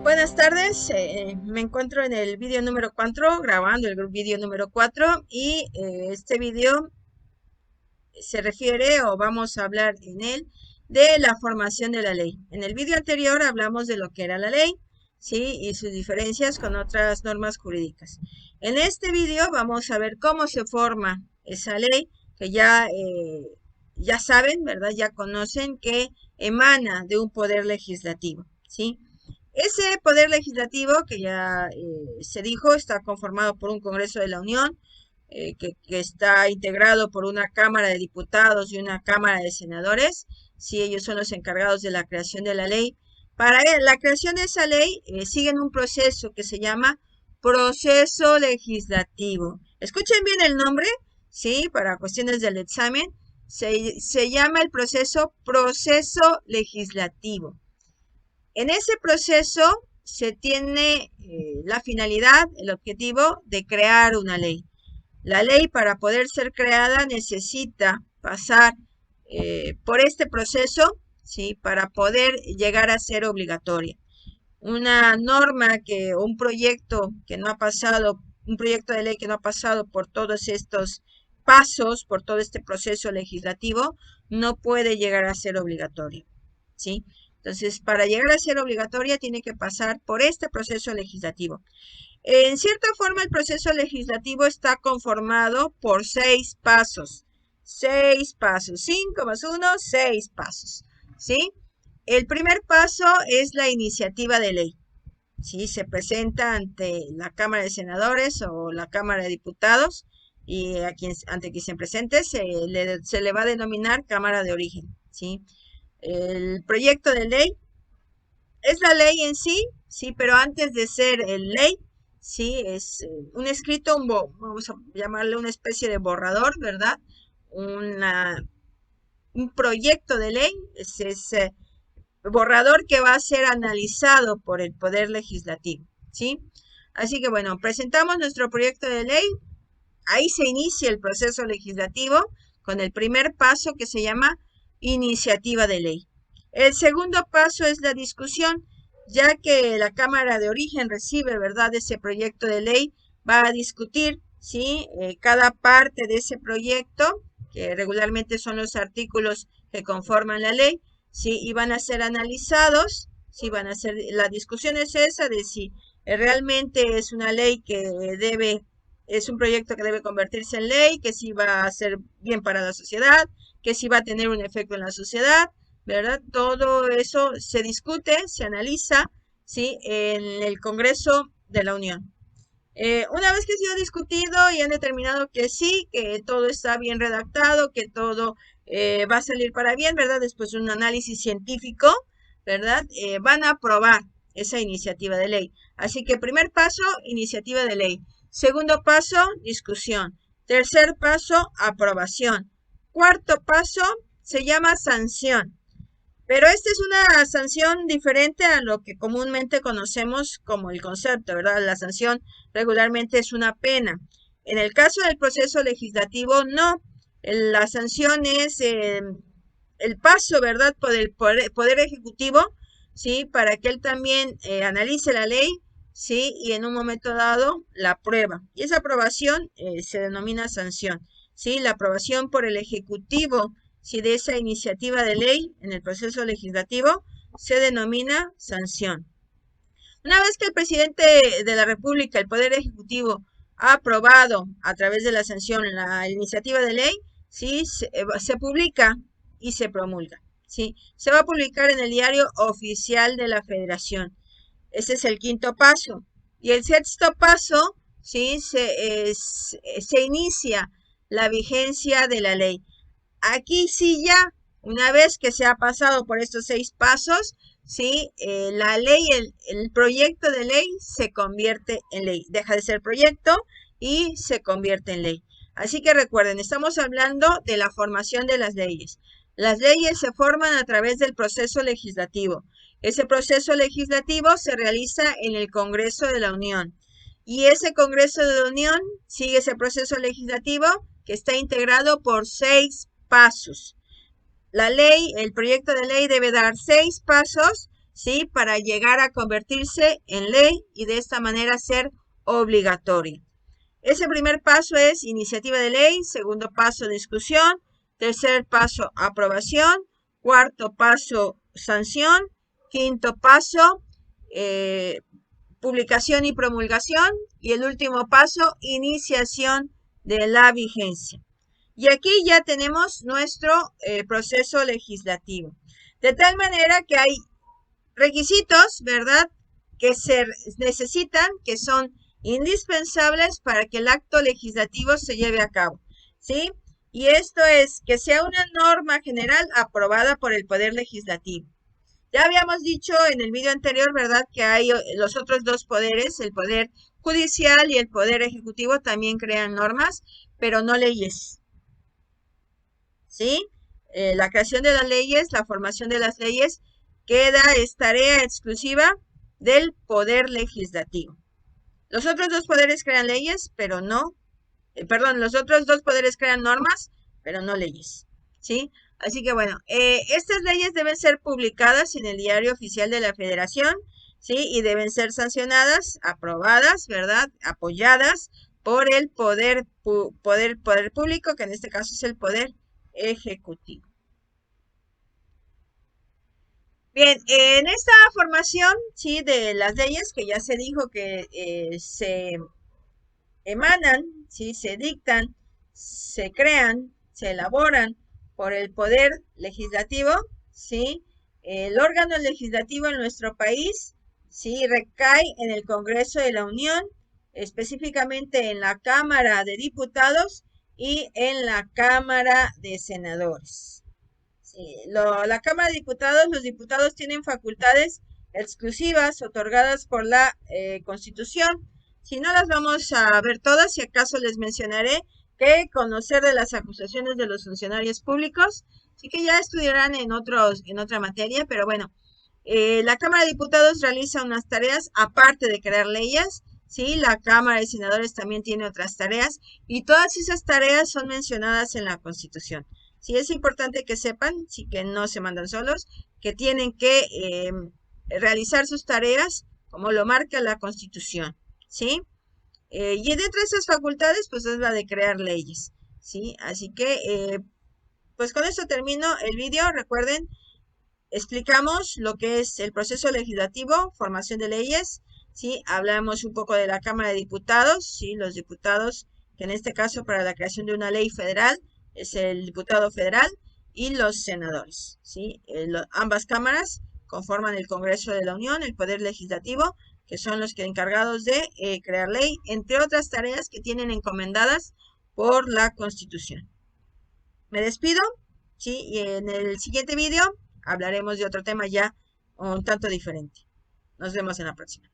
Buenas tardes, me encuentro en el vídeo número 4, grabando el vídeo número 4 y este vídeo se refiere o vamos a hablar en él de la formación de la ley. En el vídeo anterior hablamos de lo que era la ley, ¿sí? Y sus diferencias con otras normas jurídicas. En este vídeo vamos a ver cómo se forma esa ley que ya saben, ¿verdad? Ya conocen que emana de un poder legislativo, ¿sí? Ese poder legislativo que ya se dijo está conformado por un Congreso de la Unión, que está integrado por una Cámara de Diputados y una Cámara de Senadores. Sí, ellos son los encargados de la creación de la ley. Para la creación de esa ley siguen un proceso que se llama proceso legislativo. Escuchen bien el nombre, sí, para cuestiones del examen. Se llama el proceso legislativo. En ese proceso se tiene la finalidad, el objetivo de crear una ley. La ley, para poder ser creada, necesita pasar por este proceso, ¿sí? Para poder llegar a ser obligatoria. Una norma o un proyecto que no ha pasado, un proyecto de ley que no ha pasado por todos estos pasos, por todo este proceso legislativo, no puede llegar a ser obligatorio, ¿sí? Entonces, para llegar a ser obligatoria, tiene que pasar por este proceso legislativo. En cierta forma, el proceso legislativo está conformado por 6 pasos. 6 pasos. 5 más 1, 6 pasos. ¿Sí? El primer paso es la iniciativa de ley. ¿Sí? Se presenta ante la Cámara de Senadores o la Cámara de Diputados y ante quien se presente se le va a denominar Cámara de Origen. ¿Sí? El proyecto de ley es la ley en sí, sí, pero antes de ser ley, sí, es un escrito, vamos a llamarle una especie de borrador, ¿verdad? Un proyecto de ley, es ese borrador que va a ser analizado por el Poder Legislativo, ¿sí? Así que bueno, presentamos nuestro proyecto de ley, ahí se inicia el proceso legislativo con el primer paso que se llama iniciativa de ley. El segundo paso es la discusión, ya que la Cámara de Origen recibe, ¿verdad?, ese proyecto de ley, va a discutir, ¿sí?, cada parte de ese proyecto, que regularmente son los artículos que conforman la ley, ¿sí?, y van a ser analizados, ¿sí?, la discusión es esa de si realmente es una ley es un proyecto que debe convertirse en ley, que sí va a ser bien para la sociedad, que sí va a tener un efecto en la sociedad, ¿verdad? Todo eso se discute, se analiza, ¿sí? En el Congreso de la Unión. Una vez que ha sido discutido y han determinado que sí, que todo está bien redactado, que todo va a salir para bien, ¿verdad? Después de un análisis científico, ¿verdad? Van a aprobar esa iniciativa de ley. Así que primer paso, iniciativa de ley. Segundo paso, discusión. Tercer paso, aprobación. Cuarto paso, se llama sanción. Pero esta es una sanción diferente a lo que comúnmente conocemos como el concepto, ¿verdad? La sanción regularmente es una pena. En el caso del proceso legislativo, no. La sanción es el paso, ¿verdad?, por el poder Ejecutivo, ¿sí? Para que él también analice la ley, ¿sí? Y en un momento dado la aprueba. Y esa aprobación se denomina sanción, ¿sí? La aprobación por el Ejecutivo, ¿sí?, de esa iniciativa de ley en el proceso legislativo se denomina sanción. Una vez que el presidente de la República, el Poder Ejecutivo, ha aprobado a través de la sanción la iniciativa de ley, ¿sí?, se publica y se promulga, ¿sí? Se va a publicar en el Diario Oficial de la Federación. Ese es el quinto paso. Y el sexto paso, ¿sí?, se inicia la vigencia de la ley. Aquí sí ya, una vez que se ha pasado por estos 6 pasos, ¿sí?, la ley, el proyecto de ley se convierte en ley. Deja de ser proyecto y se convierte en ley. Así que recuerden, estamos hablando de la formación de las leyes. Las leyes se forman a través del proceso legislativo. Ese proceso legislativo se realiza en el Congreso de la Unión. Y ese Congreso de la Unión sigue ese proceso legislativo que está integrado por 6 pasos. La ley, el proyecto de ley debe dar 6 pasos, ¿sí? Para llegar a convertirse en ley y de esta manera ser obligatoria. Ese primer paso es iniciativa de ley, segundo paso discusión, tercer paso aprobación, cuarto paso sanción, quinto paso publicación y promulgación y el último paso iniciación de la vigencia. Y aquí ya tenemos nuestro proceso legislativo. De tal manera que hay requisitos, ¿verdad?, que se necesitan, que son indispensables para que el acto legislativo se lleve a cabo, ¿sí? Y esto es que sea una norma general aprobada por el Poder Legislativo. Ya habíamos dicho en el video anterior, ¿verdad?, que hay los otros dos poderes, el Poder Judicial y el Poder Ejecutivo también crean normas, pero no leyes, ¿sí? La creación de las leyes, la formación de las leyes, es tarea exclusiva del Poder Legislativo. Los otros dos poderes crean leyes, pero no, los otros dos poderes crean normas, pero no leyes, ¿sí? Así que bueno, estas leyes deben ser publicadas en el Diario Oficial de la Federación, ¿sí? Y deben ser sancionadas, aprobadas, ¿verdad?, apoyadas por el poder público, que en este caso es el Poder Ejecutivo. Bien, en esta formación, sí, de las leyes, que ya se dijo que se emanan, sí, se dictan, se crean, se elaboran por el Poder Legislativo, sí, el órgano legislativo en nuestro país, sí, recae en el Congreso de la Unión, específicamente en la Cámara de Diputados y en la Cámara de Senadores. Sí, la Cámara de Diputados, los diputados tienen facultades exclusivas otorgadas por la Constitución. Si no las vamos a ver todas, si acaso les mencionaré que conocer de las acusaciones de los funcionarios públicos, sí que ya estudiarán en otra materia, pero bueno, la Cámara de Diputados realiza unas tareas aparte de crear leyes, sí, la Cámara de Senadores también tiene otras tareas y todas esas tareas son mencionadas en la Constitución. Sí, es importante que sepan, sí, que no se mandan solos, que tienen que realizar sus tareas como lo marca la Constitución, ¿sí? Y dentro de esas facultades, pues es la de crear leyes, ¿sí? Así que, pues con esto termino el vídeo. Recuerden, explicamos lo que es el proceso legislativo, formación de leyes, ¿sí? Hablamos un poco de la Cámara de Diputados, ¿sí? Los diputados, que en este caso para la creación de una ley federal es el diputado federal y los senadores, ¿sí? Ambas cámaras conforman el Congreso de la Unión, el Poder Legislativo, que son los que encargados de crear ley, entre otras tareas que tienen encomendadas por la Constitución. Me despido, ¿sí? Y en el siguiente vídeo hablaremos de otro tema ya un tanto diferente. Nos vemos en la próxima.